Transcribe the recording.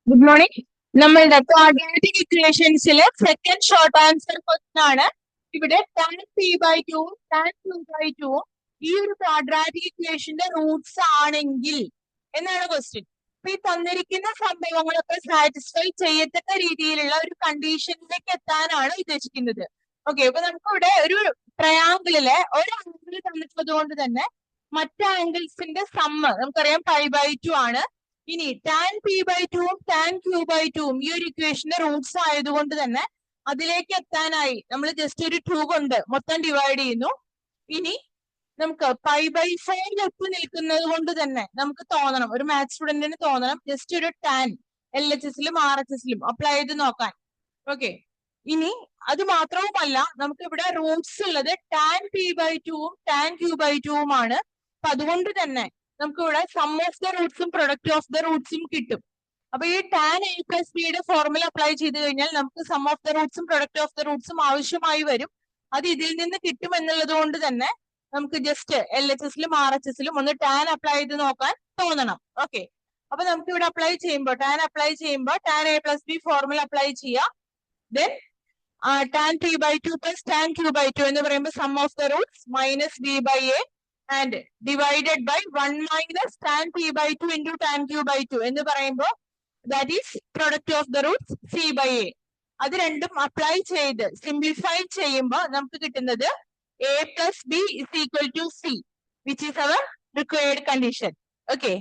Good morning. നമ്മളുടെ quadratic ഇക്വേഷൻസിലെ second short answer question ആണ്. ഇവിടെ tan p/2 tan q/2 ഈ ഒരു ക്വാഡ്രാറ്റിക് ഇക്വേഷന്റെ റൂട്ട്സ് ആണെങ്കിൽ എന്നാണ് ക്വസ്റ്റ്യൻ. അപ്പൊ ഈ തന്നിരിക്കുന്ന സംഭവങ്ങളൊക്കെ സാറ്റിസ്ഫൈ ചെയ്യത്തക്ക രീതിയിലുള്ള ഒരു കണ്ടീഷനിലേക്ക് എത്താനാണ് ഉദ്ദേശിക്കുന്നത്. ഓക്കെ, അപ്പൊ നമുക്കിവിടെ ഒരു ട്രയാങ്കിളിലെ ഒരു ആംഗിൾ തന്നിട്ടുള്ളത് കൊണ്ട് തന്നെ മറ്റ് ആംഗിൾസിന്റെ സമ്മ് നമുക്കറിയാം π/2 ആണ്. ഇനി tan p/2 tan q/2 ഈ ഒരു ഇക്വേഷന്റെ റൂട്ട്സ് ആയതുകൊണ്ട് തന്നെ അതിലേക്ക് എത്താനായി നമ്മൾ ജസ്റ്റ് ഒരു 2 കൊണ്ട് മൊത്തം ഡിവൈഡ് ചെയ്യുന്നു. ഇനി നമുക്ക് π/4 എത്തി നിൽക്കുന്നത് കൊണ്ട് തന്നെ നമുക്ക് തോന്നണം, ഒരു മാത്സ് സ്റ്റുഡന്റിന് തോന്നണം ജസ്റ്റ് ഒരു tan LHS-ലും RHS-ലും അപ്ലൈ ചെയ്ത് നോക്കാൻ. ഓക്കെ, ഇനി അത് മാത്രവുമല്ല നമുക്ക് ഇവിടെ റൂട്ട്സ് ഉള്ളത് tan p/2 tan q/2 ആണ്. അപ്പൊ അതുകൊണ്ട് തന്നെ നമുക്ക് ഇവിടെ സം ഓഫ് ദ റൂട്ട്സും പ്രൊഡക്റ്റ് ഓഫ് ദ റൂട്ട്സും കിട്ടും. അപ്പൊ ഈ tan a പ്ലസ് ബിയുടെ ഫോർമുല അപ്ലൈ ചെയ്ത് കഴിഞ്ഞാൽ നമുക്ക് സം ഓഫ് ദ റൂട്ട്സും പ്രൊഡക്റ്റ് ഓഫ് ദ റൂട്ട്സും ആവശ്യമായി വരും. അത് ഇതിൽ നിന്ന് കിട്ടും എന്നുള്ളത് കൊണ്ട് തന്നെ നമുക്ക് ജസ്റ്റ് LHS-ലും RHS-ലും ഒന്ന് tan അപ്ലൈ ചെയ്ത് നോക്കാൻ തോന്നണം. ഓക്കെ, അപ്പൊ നമുക്ക് ഇവിടെ അപ്ലൈ ചെയ്യുമ്പോൾ tan അപ്ലൈ ചെയ്യുമ്പോൾ tan a plus b formula apply ചെയ്യാം. Then tan p/2 plus tan q/2 എന്ന് പറയുമ്പോൾ sum of the roots minus b by a and divided by 1 minus tan p/2 into tan q/2 എന്ന് പറയുമ്പോൾ that is product of the roots c by a. അത് രണ്ടും apply ചെയ്ത് simplify ചെയ്യുമ്പോൾ നമുക്ക് കിട്ടുന്നത് a plus b is equal to c, which is our required condition. Okay,